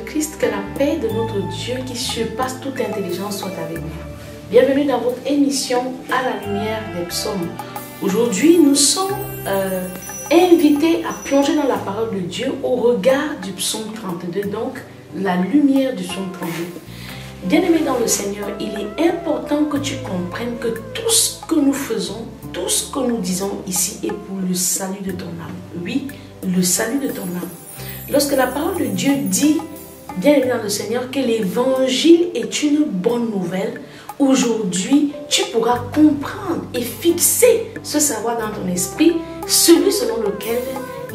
Jésus-Christ, que la paix de notre Dieu qui surpasse toute intelligence soit avec nous. Bienvenue dans votre émission À la lumière des psaumes. Aujourd'hui, nous sommes invités à plonger dans la parole de Dieu au regard du psaume 32, donc la lumière du psaume 32. Bien-aimé dans le Seigneur, il est important que tu comprennes que tout ce que nous faisons, tout ce que nous disons ici est pour le salut de ton âme. Oui, le salut de ton âme. Lorsque la parole de Dieu dit, bien-aimé dans le Seigneur, que l'évangile est une bonne nouvelle, aujourd'hui, tu pourras comprendre et fixer ce savoir dans ton esprit, celui selon lequel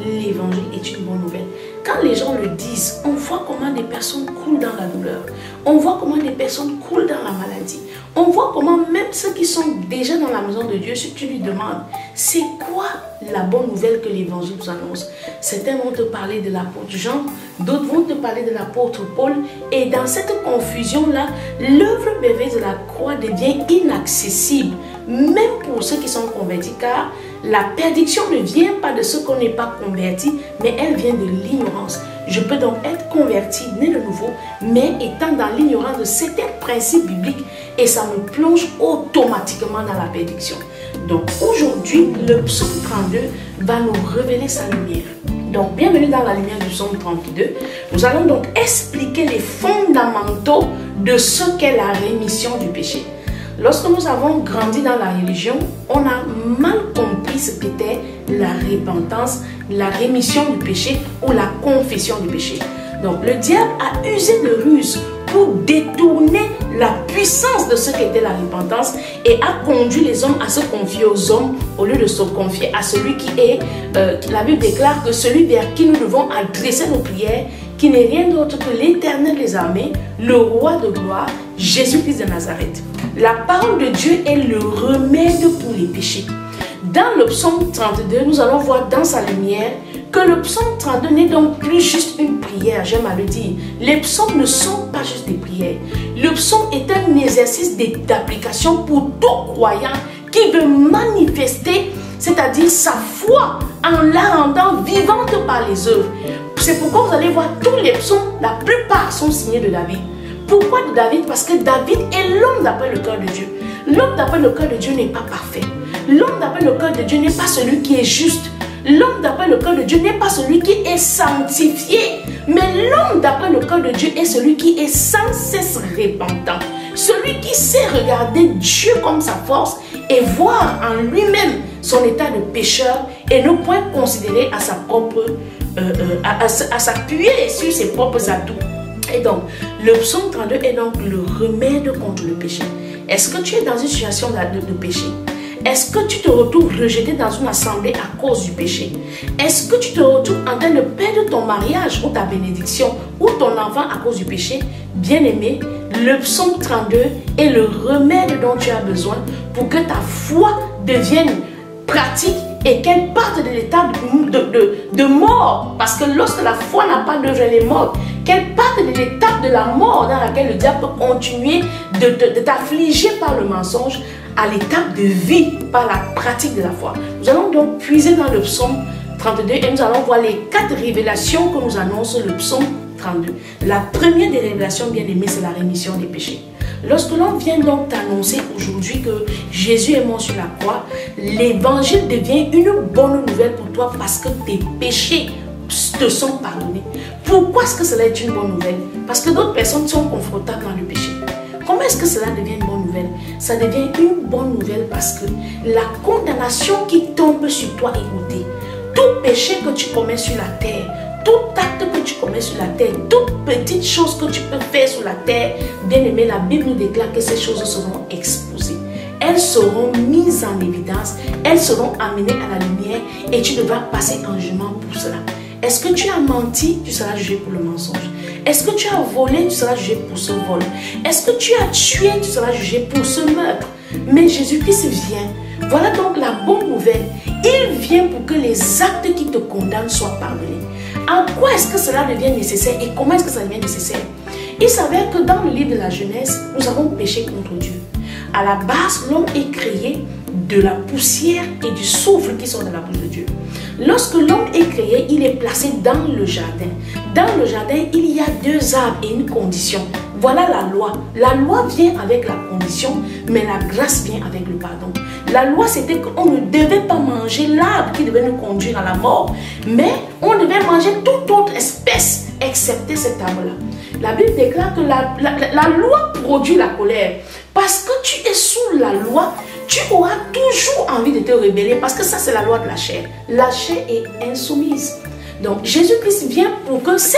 l'évangile est une bonne nouvelle. Quand les gens le disent, on voit comment des personnes coulent dans la douleur. On voit comment des personnes coulent dans la maladie. On voit comment même ceux qui sont déjà dans la maison de Dieu, si tu lui demandes, c'est quoi la bonne nouvelle que l'évangile nous annonce? Certains vont te parler de l'apôtre Jean, d'autres vont te parler de l'apôtre Paul. Et dans cette confusion-là, l'œuvre merveilleuse de la croix devient inaccessible, même pour ceux qui sont convertis, car la perdition ne vient pas de ceux qu'on n'est pas convertis, mais elle vient de l'ignorance. Je peux donc être converti, né de nouveau, mais étant dans l'ignorance de certains principes bibliques, et ça me plonge automatiquement dans la perdition. Donc aujourd'hui, le psaume 32 va nous révéler sa lumière. Donc bienvenue dans la lumière du psaume 32. Nous allons donc expliquer les fondamentaux de ce qu'est la rémission du péché. Lorsque nous avons grandi dans la religion, on a mal compris ce qu'était la repentance, la rémission du péché ou la confession du péché. Donc le diable a usé de ruses pour détourner la puissance de ce qu'était la repentance et a conduit les hommes à se confier aux hommes au lieu de se confier à celui qui est, la Bible déclare que celui vers qui nous devons adresser nos prières, qui n'est rien d'autre que l'Éternel des armées, le roi de gloire, Jésus-Christ de Nazareth. La parole de Dieu est le remède pour les péchés. Dans le psaume 32, nous allons voir dans sa lumière que le psaume 32 n'est donc plus juste une prière, j'aime à le dire. Les psaumes ne sont pas juste des prières. Le psaume est un exercice d'application pour tout croyant qui veut manifester, c'est-à-dire sa foi, en la rendant vivante par les œuvres. C'est pourquoi vous allez voir tous les psaumes, la plupart sont signés de David. Pourquoi de David? Parce que David est l'homme d'après le cœur de Dieu. L'homme d'après le cœur de Dieu n'est pas parfait. L'homme d'après le cœur de Dieu n'est pas celui qui est juste. L'homme d'après le cœur de Dieu n'est pas celui qui est sanctifié. Mais l'homme d'après le cœur de Dieu est celui qui est sans cesse repentant. Celui qui sait regarder Dieu comme sa force et voir en lui-même son état de pécheur et ne point considérer à sa propre, à s'appuyer sur ses propres atouts. Et donc, le psaume 32 est donc le remède contre le péché. Est-ce que tu es dans une situation de péché? Est-ce que tu te retrouves rejeté dans une assemblée à cause du péché? Est-ce que tu te retrouves en train de perdre ton mariage ou ta bénédiction ou ton enfant à cause du péché? Bien-aimé, le psaume 32 est le remède dont tu as besoin pour que ta foi devienne pratique et qu'elle parte de l'état de mort. Parce que lorsque la foi n'a pas d'œuvre, elle est morte. Qu'elle parte de l'étape de la mort dans laquelle le diable peut continuer de t'affliger par le mensonge à l'étape de vie par la pratique de la foi. Nous allons donc puiser dans le psaume 32 et nous allons voir les 4 révélations que nous annonce le psaume 32. La première des révélations, bien aimées, c'est la rémission des péchés. Lorsque l'on vient donc t'annoncer aujourd'hui que Jésus est mort sur la croix, l'évangile devient une bonne nouvelle pour toi parce que tes péchés te sont pardonnés. Pourquoi est-ce que cela est une bonne nouvelle? Parce que d'autres personnes sont confortables dans le péché. Comment est-ce que cela devient une bonne nouvelle? Ça devient une bonne nouvelle parce que la condamnation qui tombe sur toi est ôtée. Tout péché que tu commets sur la terre, tout acte que tu commets sur la terre, toute petite chose que tu peux faire sur la terre, bien aimé, la Bible nous déclare que ces choses seront exposées. Elles seront mises en évidence, elles seront amenées à la lumière et tu devras passer en jugement pour cela. Est-ce que tu as menti? Tu seras jugé pour le mensonge. Est-ce que tu as volé? Tu seras jugé pour ce vol. Est-ce que tu as tué? Tu seras jugé pour ce meurtre. Mais Jésus-Christ vient. Voilà donc la bonne nouvelle. Il vient pour que les actes qui te condamnent soient pardonnés. En quoi est-ce que cela devient nécessaire et comment est-ce que ça devient nécessaire? Il s'avère que dans le livre de la Genèse, nous avons péché contre Dieu. À la base, l'homme est créé de la poussière et du souffle qui sont dans la bouche de Dieu. Lorsque l'homme est créé, il est placé dans le jardin. Dans le jardin, il y a deux arbres et une condition. Voilà la loi. La loi vient avec la condition, mais la grâce vient avec le pardon. La loi, c'était qu'on ne devait pas manger l'arbre qui devait nous conduire à la mort, mais on devait manger toute autre espèce, excepté cet arbre-là. La Bible déclare que la loi produit la colère. Parce que tu es sous la loi, tu auras toujours envie de te rebeller, parce que ça, c'est la loi de la chair. La chair est insoumise. Donc, Jésus-Christ vient pour que ce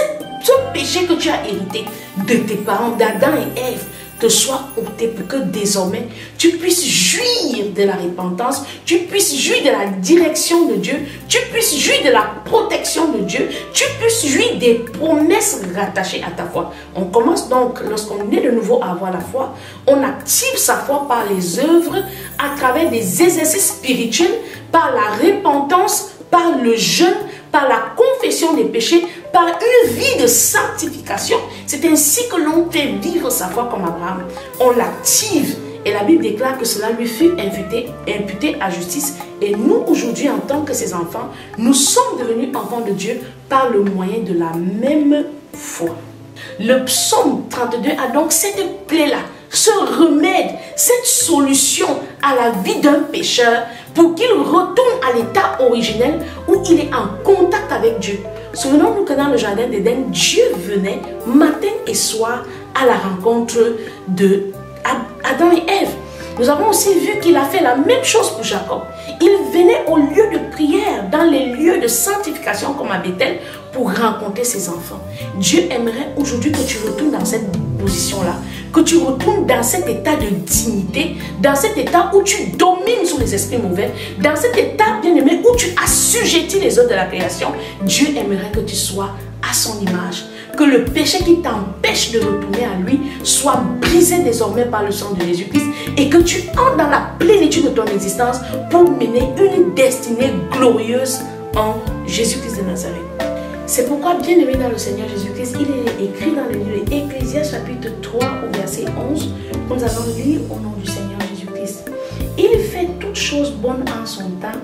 péché que tu as hérité de tes parents, d'Adam et Ève, te soit ôté pour que désormais tu puisses jouir de la repentance, tu puisses jouir de la direction de Dieu, tu puisses jouir de la protection de Dieu, tu puisses jouir des promesses rattachées à ta foi. On commence donc, lorsqu'on est de nouveau à avoir la foi, on active sa foi par les œuvres, à travers des exercices spirituels, par la repentance, par le jeûne, par la confession des péchés, par une vie de sanctification. C'est ainsi que l'on fait vivre sa foi comme Abraham. On l'active et la Bible déclare que cela lui fut imputé à justice. Et nous, aujourd'hui, en tant que ses enfants, nous sommes devenus enfants de Dieu par le moyen de la même foi. Le psaume 32 a donc cette clé-là, ce remède, cette solution à la vie d'un pécheur pour qu'il retourne à l'état originel où il est en contact avec Dieu. Souvenons-nous que dans le jardin d'Éden, Dieu venait matin et soir à la rencontre d'Adam et Ève. Nous avons aussi vu qu'il a fait la même chose pour Jacob. Il venait au lieu de prière, dans les lieux de sanctification comme à Bethel, pour rencontrer ses enfants. Dieu aimerait aujourd'hui que tu retournes dans cette position-là, que tu retournes dans cet état de dignité, dans cet état où tu domines sur les esprits mauvais, dans cet état, bien-aimé, où tu assujettis les œuvres de la création. Dieu aimerait que tu sois à son image, que le péché qui t'empêche de retourner à lui soit brisé désormais par le sang de Jésus-Christ et que tu entres dans la plénitude de ton existence pour mener une destinée glorieuse en Jésus-Christ de Nazareth. C'est pourquoi, bien-aimé dans le Seigneur Jésus-Christ, il est écrit dans le livre Ecclésiaste chapitre 3 au verset 11, que nous allons lire au nom du Seigneur Jésus-Christ. Il fait toutes choses bonnes en son temps,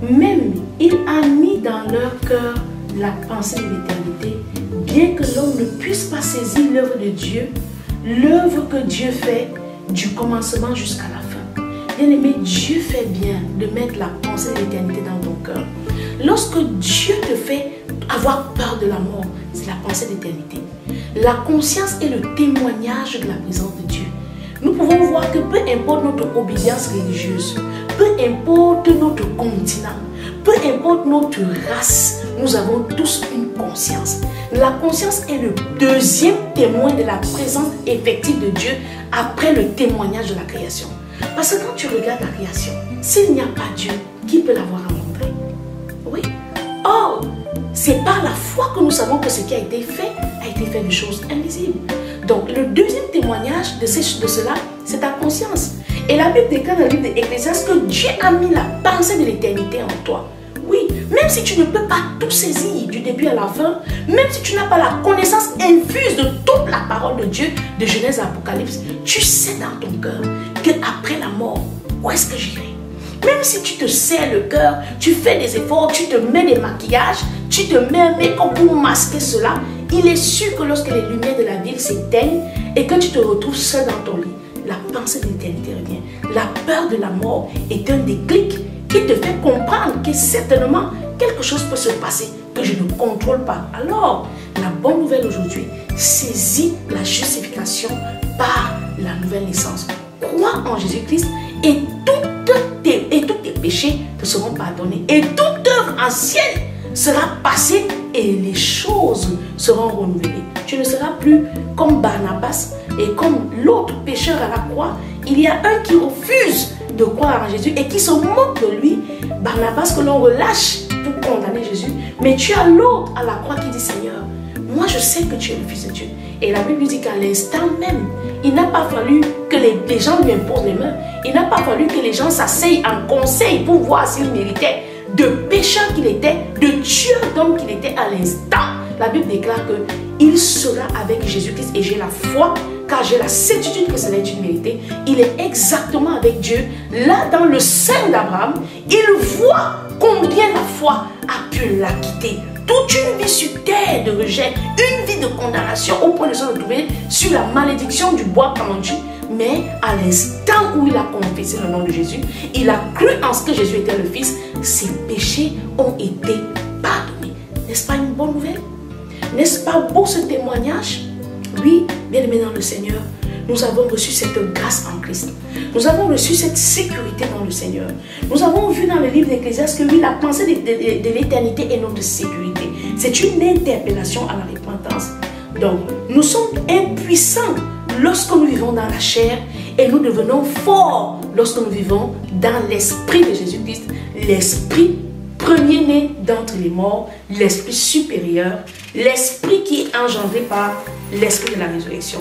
même il a mis dans leur cœur la pensée de l'éternité, bien que l'homme ne puisse pas saisir l'œuvre de Dieu, l'œuvre que Dieu fait du commencement jusqu'à la fin. Bien-aimé, Dieu fait bien de mettre la pensée de l'éternité dans ton cœur. Lorsque Dieu te fait avoir peur de la mort, c'est la pensée d'éternité. La conscience est le témoignage de la présence de Dieu. Nous pouvons voir que peu importe notre obédience religieuse, peu importe notre continent, peu importe notre race, nous avons tous une conscience. La conscience est le deuxième témoin de la présence effective de Dieu après le témoignage de la création. Parce que quand tu regardes la création, s'il n'y a pas Dieu, qui peut l'avoir rencontré? Oui. Or, c'est par la foi que nous savons que ce qui a été fait de choses invisibles. Donc, le deuxième témoignage de cela, c'est ta conscience. Et la Bible déclare dans le livre d'Ecclésiaste que Dieu a mis la pensée de l'éternité en toi. Oui, même si tu ne peux pas tout saisir du début à la fin, même si tu n'as pas la connaissance infuse de toute la parole de Dieu, de Genèse à Apocalypse, tu sais dans ton cœur qu'après la mort, où est-ce que j'irai? Même si tu te serres le cœur, tu fais des efforts, tu te mets des maquillages, tu te mets un make-up pour masquer cela, il est sûr que lorsque les lumières de la ville s'éteignent et que tu te retrouves seul dans ton lit, la pensée de l'éternité revient. La peur de la mort est un déclic qui te fait comprendre que certainement quelque chose peut se passer que je ne contrôle pas. Alors, la bonne nouvelle aujourd'hui, saisis la justification par la nouvelle naissance. Crois en Jésus-Christ et tous tes péchés te seront pardonnés. Et toute œuvre ancienne sera passée et les choses seront renouvelées. Tu ne seras plus comme Barnabas et comme l'autre pécheur à la croix. Il y a un qui refuse de croire en Jésus et qui se moque de lui. Barnabas que l'on relâche pour condamner Jésus. Mais tu as l'autre à la croix qui dit: Seigneur, moi je sais que tu es le Fils de Dieu. Et la Bible dit qu'à l'instant même, il n'a pas fallu que les gens lui imposent les mains. Il n'a pas fallu que les gens s'asseyent en conseil pour voir s'il méritait. De pécheur qu'il était, de tueur d'homme qu'il était à l'instant, la Bible déclare qu'il sera avec Jésus-Christ et j'ai la foi, car j'ai la certitude que cela est une vérité. Il est exactement avec Dieu, là dans le sein d'Abraham. Il voit combien la foi a pu l'acquitter. toute une vie sur terre de rejet, une vie de condamnation au point de se retrouver sur la malédiction du bois pendu. Mais à l'instant où il a confessé le nom de Jésus, il a cru en ce que Jésus était le Fils, ses péchés ont été pardonnés. N'est-ce pas une bonne nouvelle? N'est-ce pas beau ce témoignage? Oui, bien-aimés dans le Seigneur, nous avons reçu cette grâce en Christ. Nous avons reçu cette sécurité dans le Seigneur. Nous avons vu dans le livre d'Ecclésiaste que oui, la pensée de l'éternité est notre sécurité. C'est une interpellation à la repentance. Donc, nous sommes impuissants lorsque nous vivons dans la chair et nous devenons forts lorsque nous vivons dans l'esprit de Jésus-Christ, l'esprit premier-né d'entre les morts, l'esprit supérieur, l'esprit qui est engendré par l'esprit de la résurrection.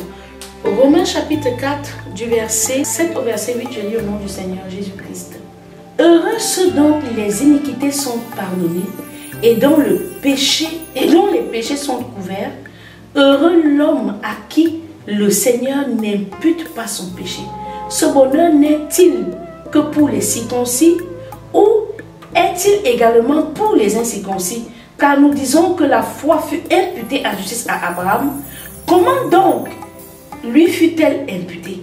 Romains chapitre 4 du verset 7 au verset 8, je lis au nom du Seigneur Jésus-Christ. Heureux ceux dont les iniquités sont pardonnées et dont les péchés sont couverts. Heureux l'homme à qui le Seigneur n'impute pas son péché. Ce bonheur n'est-il que pour les circoncis ou est-il également pour les incirconcis? Car nous disons que la foi fut imputée à justice à Abraham. Comment donc lui fut-elle imputée?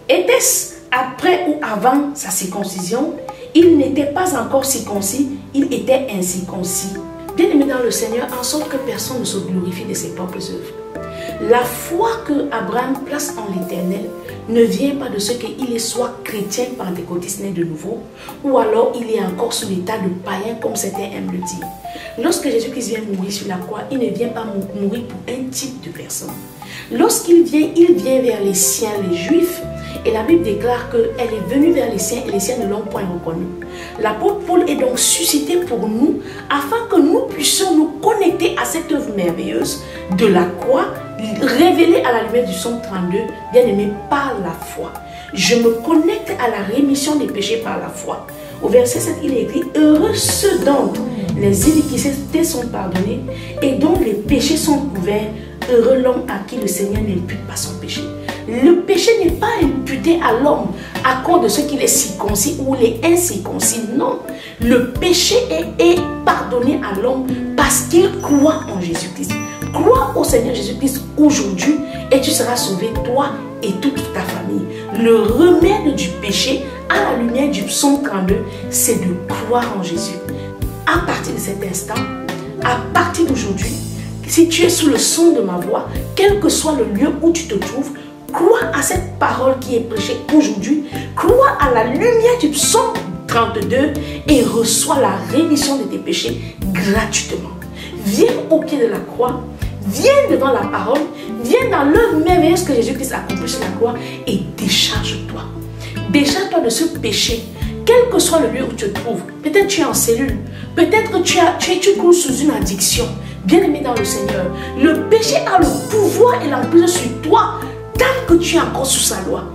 Était-ce après ou avant sa circoncision? Il n'était pas encore circoncis, il était incirconcis. Bien-aimé dans le Seigneur, en sorte que personne ne se glorifie de ses propres œuvres. La foi que Abraham place en l'Éternel ne vient pas de ce qu'il est soit chrétien pentecôtiste né de nouveau, ou alors il est encore sous l'état de païen comme certains aiment le dire. Lorsque Jésus-Christ vient mourir sur la croix, il ne vient pas mourir pour un type de personne. Lorsqu'il vient, il vient vers les siens, les Juifs, et la Bible déclare qu'elle est venue vers les siens et les siens ne l'ont point reconnue. L'apôtre Paul est donc suscité pour nous afin que nous puissions nous connecter à cette œuvre merveilleuse de la croix, révélée à la lumière du psaume 32, bien aimé, par la foi. Je me connecte à la rémission des péchés par la foi. Au verset 7, il est écrit: heureux ceux dont les iniquités sont pardonnées et dont les péchés sont couverts. Heureux l'homme à qui le Seigneur n'impute pas son péché. Le péché n'est pas imputé à l'homme à cause de ce qu'il est circoncis ou il est incirconcis. Non, le péché est pardonné à l'homme parce qu'il croit en Jésus-Christ. Crois au Seigneur Jésus-Christ aujourd'hui et tu seras sauvé, toi et toute ta famille. Le remède du péché à la lumière du psaume 32, c'est de croire en Jésus. À partir de cet instant, à partir d'aujourd'hui, si tu es sous le son de ma voix, quel que soit le lieu où tu te trouves, crois à cette parole qui est prêchée aujourd'hui, crois à la lumière du psaume 32 et reçois la rémission de tes péchés gratuitement. Viens au pied de la croix, viens devant la parole, viens dans l'œuvre merveilleuse que Jésus-Christ a accomplie sur la croix et décharge-toi. Décharge-toi de ce péché, quel que soit le lieu où tu te trouves. Peut-être tu es en cellule, peut-être que tu cours sous une addiction. Bien-aimé dans le Seigneur, le péché a le pouvoir et l'emprise sur toi tant que tu es encore sous sa loi.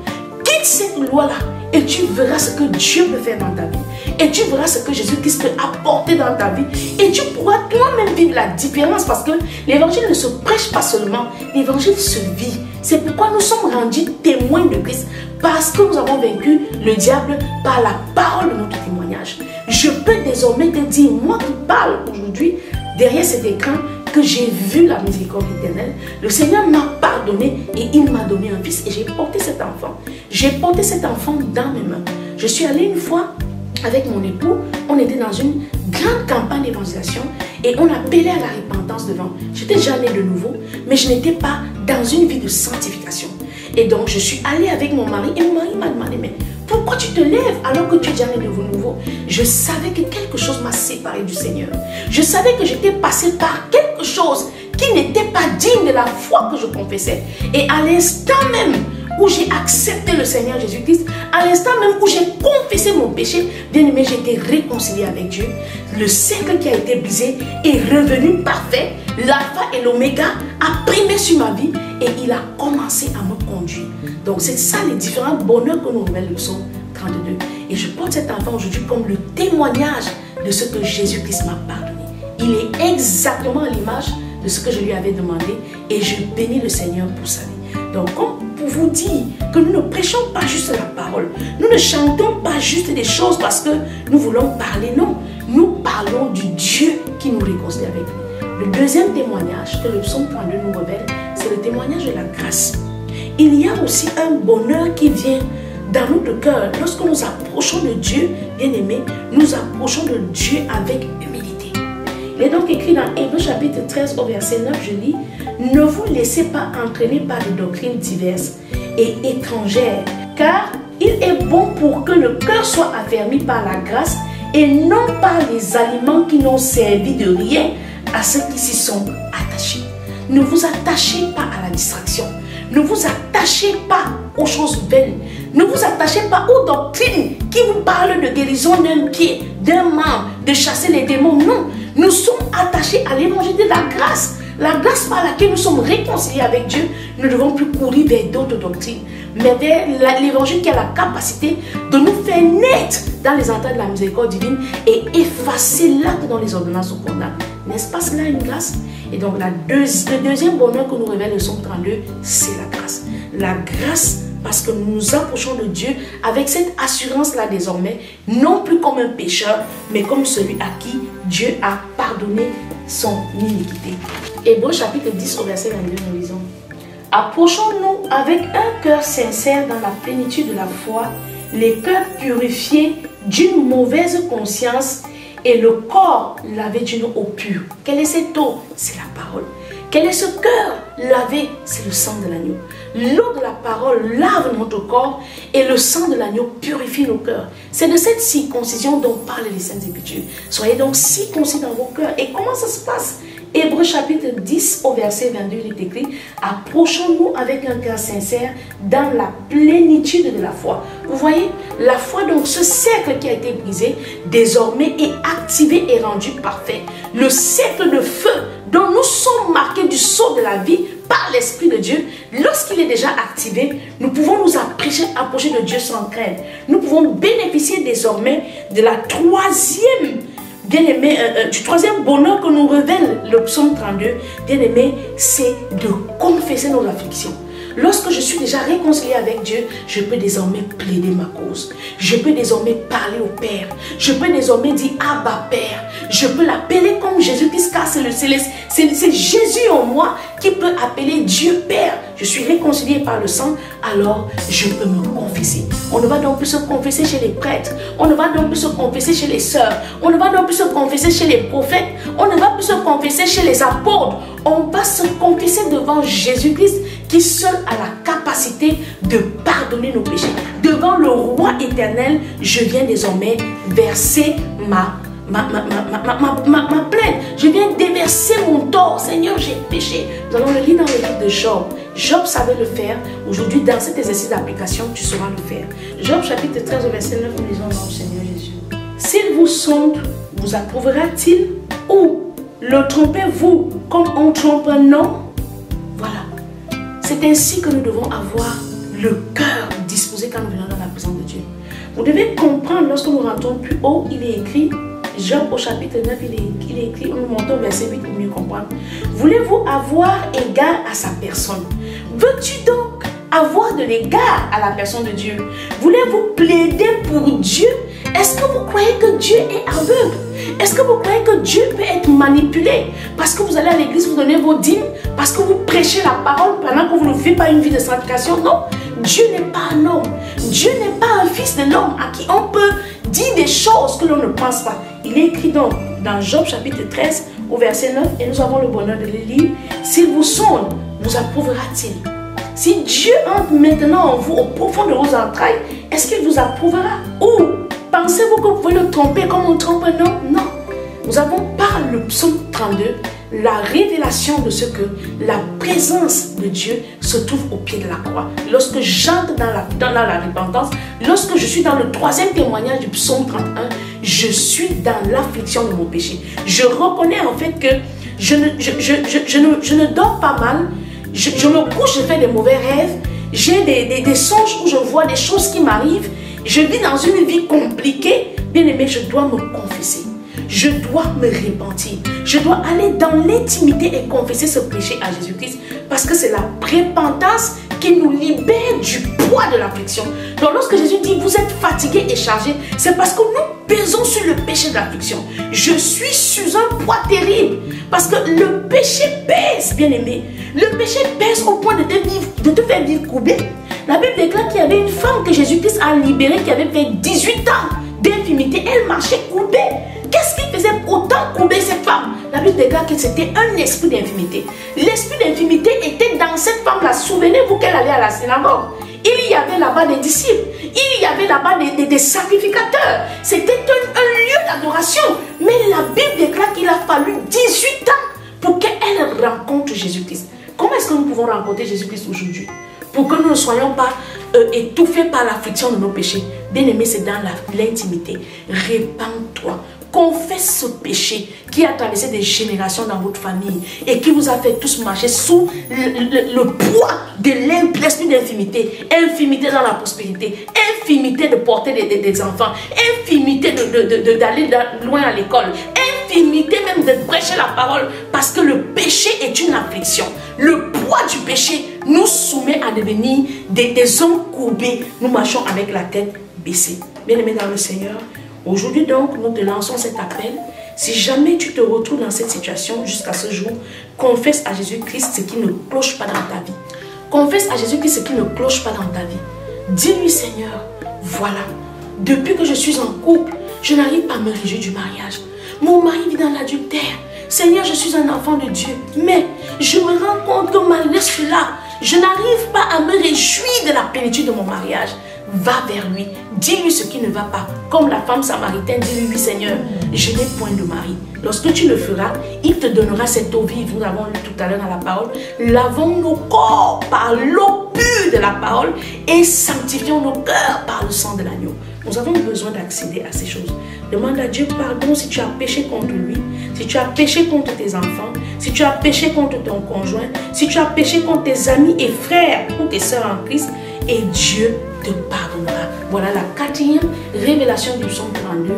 Quitte cette loi-là et tu verras ce que Dieu peut faire dans ta vie. Et tu verras ce que Jésus-Christ peut apporter dans ta vie. Et tu pourras toi-même vivre la différence parce que l'évangile ne se prêche pas seulement, l'évangile se vit. C'est pourquoi nous sommes rendus témoins de Christ. Parce que nous avons vaincu le diable par la parole de notre témoignage. Je peux désormais te dire, moi qui parle aujourd'hui, derrière cet écran, que j'ai vu la miséricorde éternelle. Le Seigneur m'a pardonné et il m'a donné un fils et j'ai porté cet enfant. J'ai porté cet enfant dans mes mains. Je suis allée une fois avec mon époux, on était dans une grande campagne d'évangélisation et on appelait à la repentance devant. J'étais jamais de nouveau, mais je n'étais pas dans une vie de sanctification. Et donc je suis allée avec mon mari et mon mari m'a demandé, mais pourquoi tu te lèves alors que tu es jamais de nouveau? Je savais que quelque chose m'a séparé du Seigneur. Je savais que j'étais passée par quelque chose qui n'était pas digne de la foi que je confessais. Et à l'instant même où j'ai accepté le Seigneur Jésus-Christ, à l'instant même où j'ai confessé mon péché, bien aimé, j'ai été réconcilié avec Dieu. Le cercle qui a été brisé est revenu parfait. L'alpha et l'oméga a primé sur ma vie et il a commencé à me conduire. Donc c'est ça les différents bonheurs que nous révèle le psaume 32. Et je porte cet enfant aujourd'hui comme le témoignage de ce que Jésus-Christ m'a pardonné. Il est exactement à l'image de ce que je lui avais demandé et je bénis le Seigneur pour sa vie. Donc comme pour vous dire que nous ne prêchons pas juste la parole, nous ne chantons pas juste des choses parce que nous voulons parler, non. Nous parlons du Dieu qui nous réconcilie avec lui. Le deuxième témoignage que le psaume 32 nous révèle, c'est le témoignage de la grâce. Il y a aussi un bonheur qui vient dans notre cœur. Lorsque nous approchons de Dieu, bien-aimé, nous approchons de Dieu avec humilité. Il est donc écrit dans Hébreux chapitre 13 au verset 9, je lis, « Ne vous laissez pas entraîner par des doctrines diverses et étrangères, car il est bon pour que le cœur soit affermi par la grâce et non par les aliments qui n'ont servi de rien à ceux qui s'y sont attachés. » Ne vous attachez pas à la distraction. Ne vous attachez pas aux choses vaines. Ne vous attachez pas aux doctrines qui vous parlent de guérison d'un pied, d'un membre, de chasser les démons. Non, nous sommes attachés à l'évangile de la grâce. La grâce par laquelle nous sommes réconciliés avec Dieu. Nous ne devons plus courir vers d'autres doctrines, mais vers l'évangile qui a la capacité de nous faire naître dans les entrailles de la miséricorde divine et effacer l'acte dans les ordonnances au condamne. N'est-ce pas cela une grâce? Et donc le deuxième bonheur que nous révèle le psaume 32, c'est la grâce. La grâce parce que nous nous approchons de Dieu avec cette assurance-là désormais, non plus comme un pécheur, mais comme celui à qui Dieu a pardonné son iniquité. Hébreux chapitre 10 au verset 22, nous lisons. Approchons-nous avec un cœur sincère dans la plénitude de la foi, les cœurs purifiés d'une mauvaise conscience et le corps lavé d'une eau pure. Quelle est cette eau? C'est la parole. Quel est ce cœur lavé? C'est le sang de l'agneau. L'eau de la parole lave notre corps et le sang de l'agneau purifie nos cœurs. C'est de cette circoncision dont parlent les saintes Écritures. Soyez donc circoncis dans vos cœurs. Et comment ça se passe? Hébreux chapitre 10 au verset 22, il est écrit « Approchons-nous avec un cœur sincère dans la plénitude de la foi. » Vous voyez, la foi, donc ce cercle qui a été brisé, désormais est activé et rendu parfait. Le cercle de feu dont nous sommes marqués du sceau de la vie par l'Esprit de Dieu, lorsqu'il est déjà activé, nous pouvons nous approcher de Dieu sans crainte. Nous pouvons bénéficier désormais de la troisième bien-aimé, du troisième bonheur que nous révèle le psaume 32, bien-aimé, c'est de confesser nos afflictions. Lorsque je suis déjà réconcilié avec Dieu, je peux désormais plaider ma cause. Je peux désormais parler au Père. Je peux désormais dire Abba Père. Je peux l'appeler comme Jésus-Christ, car c'est Jésus en moi qui peut appeler Dieu Père. Je suis réconcilié par le sang, alors je peux me confesser. On ne va donc plus se confesser chez les prêtres. On ne va donc plus se confesser chez les sœurs. On ne va donc plus se confesser chez les prophètes. On ne va plus se confesser chez les apôtres. On va se confesser devant Jésus-Christ qui seul a la capacité de pardonner nos péchés. Devant le roi éternel, je viens désormais verser ma plainte. Je viens déverser mon tort. Seigneur, j'ai péché. Nous allons le lire dans le livre de Job. Job savait le faire. Aujourd'hui, dans cet exercice d'application, tu sauras le faire. Job chapitre 13 au verset 9, nous lisons dans le Seigneur Jésus. S'il vous sonde, vous approuvera-t-il? Ou le trompez-vous comme on trompe un homme? Voilà. C'est ainsi que nous devons avoir le cœur disposé quand nous venons dans la présence de Dieu. Vous devez comprendre, lorsque nous rentrons plus haut, il est écrit, Job au chapitre 9, il est écrit, nous montons au verset 8 pour mieux comprendre. Voulez-vous avoir égard à sa personne? Veux-tu donc avoir de l'égard à la personne de Dieu? Voulez-vous plaider pour Dieu? Est-ce que vous croyez que Dieu est aveugle? Est-ce que vous croyez que Dieu peut être manipulé? Parce que vous allez à l'église, vous donnez vos dîmes, parce que vous prêchez la parole pendant que vous ne vivez pas une vie de sanctification? Non, Dieu n'est pas un homme. Dieu n'est pas un fils de l'homme à qui on peut dire des choses que l'on ne pense pas. Il est écrit donc dans Job chapitre 13 au verset 9, et nous avons le bonheur de le lire. S'il vous sonde, vous approuvera-t-il? Si Dieu entre maintenant en vous au profond de vos entrailles, est-ce qu'il vous approuvera? Ou pensez-vous que vous pouvez le tromper comme on trompe un homme? Non. Nous avons par le psaume 32 la révélation de ce que la présence de Dieu se trouve au pied de la croix. Lorsque j'entre dans la repentance, lorsque je suis dans le troisième témoignage du psaume 31, je suis dans l'affliction de mon péché. Je reconnais en fait que je ne dors pas mal, je me couche, je fais des mauvais rêves, j'ai des songes où je vois des choses qui m'arrivent, je vis dans une vie compliquée. Bien aimé, je dois me confesser. Je dois me repentir. Je dois aller dans l'intimité et confesser ce péché à Jésus-Christ. Parce que c'est la repentance qui nous libère du poids de l'affliction. Donc lorsque Jésus dit vous êtes fatigués et chargés, c'est parce que nous pesons sur le péché de l'affliction. Je suis sur un poids terrible. Parce que le péché pèse, bien-aimé. Le péché pèse au point de te faire vivre courbé. La Bible déclare qu'il y avait une femme que Jésus-Christ a libérée qui avait fait 18 ans d'infimité. Elle marchait courbée. Qu'est-ce qui faisait autant courber cette femme? La Bible déclare que c'était un esprit d'infimité. L'esprit d'infimité était dans cette femme-là. Souvenez-vous qu'elle allait à la synagogue. Il y avait là-bas des disciples. Il y avait là-bas des sacrificateurs. C'était un lieu d'adoration. Mais la Bible déclare qu'il a fallu 18 ans pour qu'elle rencontre Jésus-Christ. Comment est-ce que nous pouvons rencontrer Jésus-Christ aujourd'hui? Pour que nous ne soyons pas étouffés par l'affliction de nos péchés. Bien-aimé, c'est dans l'intimité. Répands-toi. Confesse ce péché qui a traversé des générations dans votre famille et qui vous a fait tous marcher sous le poids de l'esprit d'infimité. Infimité dans la prospérité, infimité de porter des enfants, infimité d'aller loin à l'école, infimité même de prêcher la parole, parce que le péché est une affliction. Le poids du péché nous soumet à devenir des hommes courbés. Nous marchons avec la tête baissée. Bien-aimés dans le Seigneur, aujourd'hui donc, nous te lançons cet appel. Si jamais tu te retrouves dans cette situation jusqu'à ce jour, confesse à Jésus-Christ ce qui ne cloche pas dans ta vie. Confesse à Jésus-Christ ce qui ne cloche pas dans ta vie. Dis-lui, Seigneur, voilà, depuis que je suis en couple, je n'arrive pas à me réjouir du mariage. Mon mari vit dans l'adultère. Seigneur, je suis un enfant de Dieu, mais je me rends compte que malgré cela, je n'arrive pas à me réjouir de la plénitude de mon mariage. Va vers lui, dis-lui ce qui ne va pas. Comme la femme samaritaine, dis-lui, oui Seigneur, je n'ai point de mari. Lorsque tu le feras, il te donnera cette eau vive. Nous avons lu tout à l'heure dans la parole. Lavons nos corps par l'eau pure de la parole et sanctifions nos cœurs par le sang de l'agneau. Nous avons besoin d'accéder à ces choses. Demande à Dieu pardon si tu as péché contre lui, si tu as péché contre tes enfants, si tu as péché contre ton conjoint, si tu as péché contre tes amis et frères ou tes sœurs en Christ, et Dieu te pardonnera. Voilà la 4e révélation du psaume 32.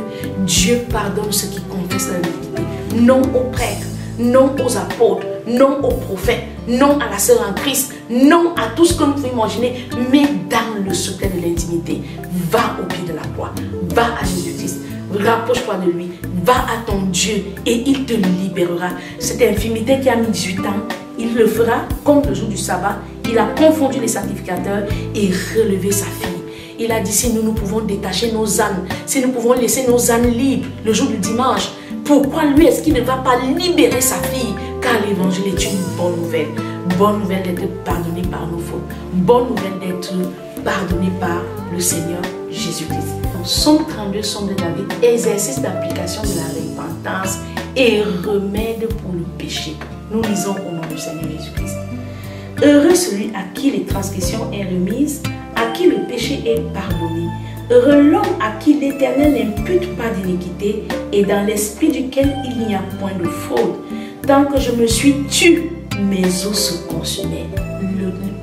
Dieu pardonne ceux qui confessent la vérité. Non aux prêtres, non aux apôtres, non aux prophètes, non à la sœur en Christ, non à tout ce que nous pouvons imaginer, mais dans le secret de l'intimité. Va au pied de la croix, va à Jésus-Christ, rapproche-toi de lui, va à ton Dieu et il te libérera. Cette infimité qui a mis 18 ans, il le fera comme le jour du sabbat. Il a confondu les sacrificateurs et relevé sa fille. Il a dit, si nous pouvons détacher nos ânes, si nous pouvons laisser nos ânes libres le jour du dimanche, pourquoi lui est-ce qu'il ne va pas libérer sa fille? Car l'évangile est une bonne nouvelle. Bonne nouvelle d'être pardonné par nos fautes. Bonne nouvelle d'être pardonné par le Seigneur Jésus-Christ. Psaume 32, Psaume de David, exercice d'application de la repentance et remède pour le péché. Nous lisons au nom du Seigneur Jésus-Christ. Heureux celui à qui les transgressions est remise, à qui le péché est pardonné. Heureux l'homme à qui l'Éternel n'impute pas d'iniquité et dans l'esprit duquel il n'y a point de fraude. Tant que je me suis tue, mes os se consumaient.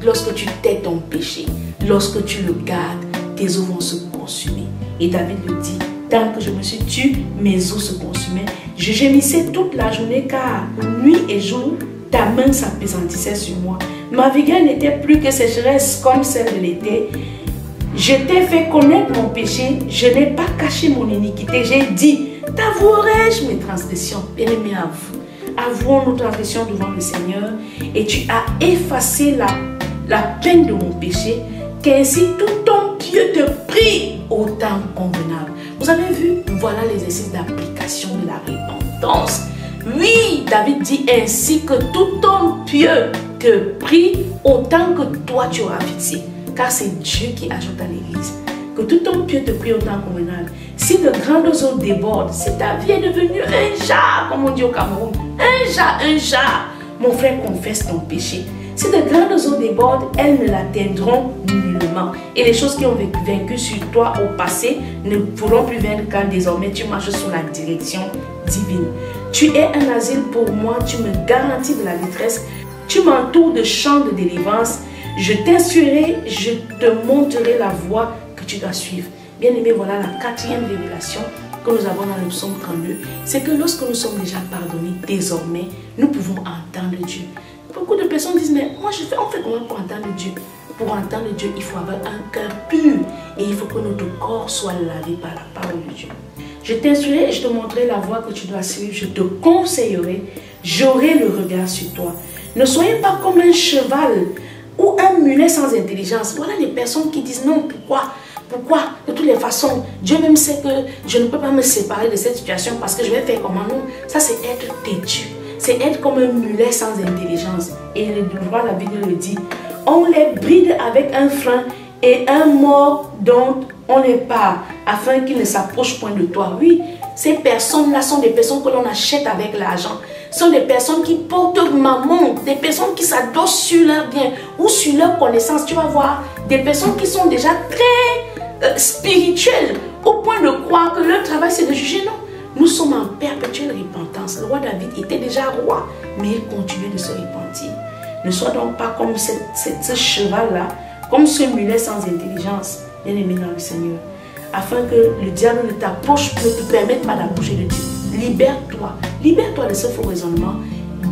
Lorsque tu tais ton péché, lorsque tu le gardes, tes os vont se consumer. Et David le dit, tant que je me suis tue, mes os se consumaient. Je gémissais toute la journée car nuit et jour, ta main s'appesantissait sur moi. Ma vigueur n'était plus que sécheresse comme celle de l'été. Je t'ai fait connaître mon péché, je n'ai pas caché mon iniquité. J'ai dit, t'avouerai-je mes transgressions? Bien-aimé, avouons nos transgressions devant le Seigneur. Et tu as effacé la peine de mon péché, qu'ainsi tout homme pieux te prie au temps convenable. Vous avez vu, voilà l'exercice d'application de la repentance. Oui, David dit ainsi que tout homme pieux te prie autant que toi tu auras fixé. Car c'est Dieu qui ajoute à l'Église. Que tout homme pieux te prie au temps convenable. Si de grandes eaux débordent, si ta vie est devenue un jar, comme on dit au Cameroun, un jar, mon frère, confesse ton péché. Si de grandes eaux débordent, elles ne l'atteindront nullement. Et les choses qui ont vaincu sur toi au passé ne pourront plus vaincre quand désormais tu marches sous la direction divine. Tu es un asile pour moi, tu me garantis de la détresse, tu m'entoures de chants de délivrance. Je t'instruirai, je te montrerai la voie que tu dois suivre. Bien aimé, voilà la 4e révélation que nous avons dans le psaume 32. C'est que lorsque nous sommes déjà pardonnés, désormais, nous pouvons entendre Dieu. Beaucoup de personnes disent, mais moi on fait comment pour entendre Dieu? Pour entendre Dieu, il faut avoir un cœur pur et il faut que notre corps soit lavé par la parole de Dieu. Je t'instruirai et je te montrerai la voie que tu dois suivre. Je te conseillerai. J'aurai le regard sur toi. Ne soyez pas comme un cheval ou un mulet sans intelligence. Voilà les personnes qui disent non, pourquoi de toutes les façons, Dieu même sait que je ne peux pas me séparer de cette situation parce que je vais faire comment. Non, ça c'est être têtu. C'est être comme un mulet sans intelligence. Et le droit, la Bible le dit. On les bride avec un frein et un mort dont on les part afin qu'ils ne s'approchent point de toi. Oui, ces personnes-là sont des personnes que l'on achète avec l'argent. Ce sont des personnes qui portent maman, des personnes qui s'adossent sur leur bien ou sur leur connaissance. Tu vas voir des personnes qui sont déjà très spirituelles au point de croire que leur travail c'est de juger. Non, nous sommes en perpétuelle repentance. Le roi David était déjà roi, mais il continuait de se repentir. Ne sois donc pas comme ce cheval-là, comme ce mulet sans intelligence, bien aimé dans le Seigneur, afin que le diable ne t'approche, ne te permette pas d'approcher de Dieu. Libère-toi de ce faux raisonnement,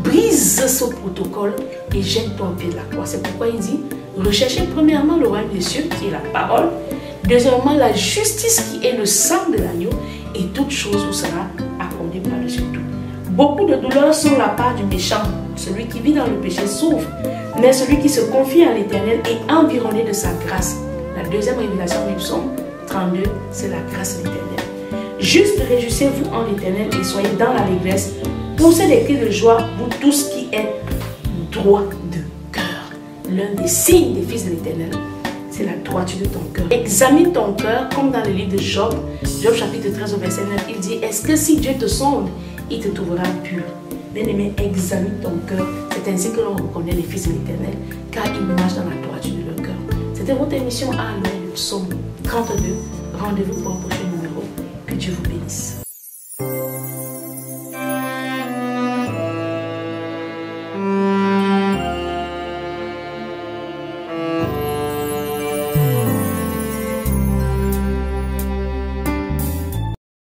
brise ce protocole et jette-toi au pied de la croix. C'est pourquoi il dit, recherchez premièrement le royaume des cieux, qui est la parole, deuxièmement la justice qui est le sang de l'agneau, et toute chose vous sera accordée par-dessus tout. Beaucoup de douleurs sont la part du méchant. Celui qui vit dans le péché souffre, mais celui qui se confie à l'Éternel est environné de sa grâce. La deuxième révélation du psaume 32, c'est la grâce de l'Éternel. Juste réjouissez-vous en l'Éternel et soyez dans l'allégresse. Poussez des cris de joie, vous tous qui êtes droit de cœur. L'un des signes des fils de l'Éternel, c'est la droiture de ton cœur. Examine ton cœur, comme dans le livre de Job, Job chapitre 13 au verset 9, il dit, est-ce que si Dieu te sonde, il te trouvera pur? Bien-aimé, examine ton cœur. C'est ainsi que l'on reconnaît les fils de l'Éternel, car ils marchent dans la droiture de leur cœur. C'était votre émission à le psaume 32. Rendez-vous pour un prochain numéro. Que Dieu vous bénisse.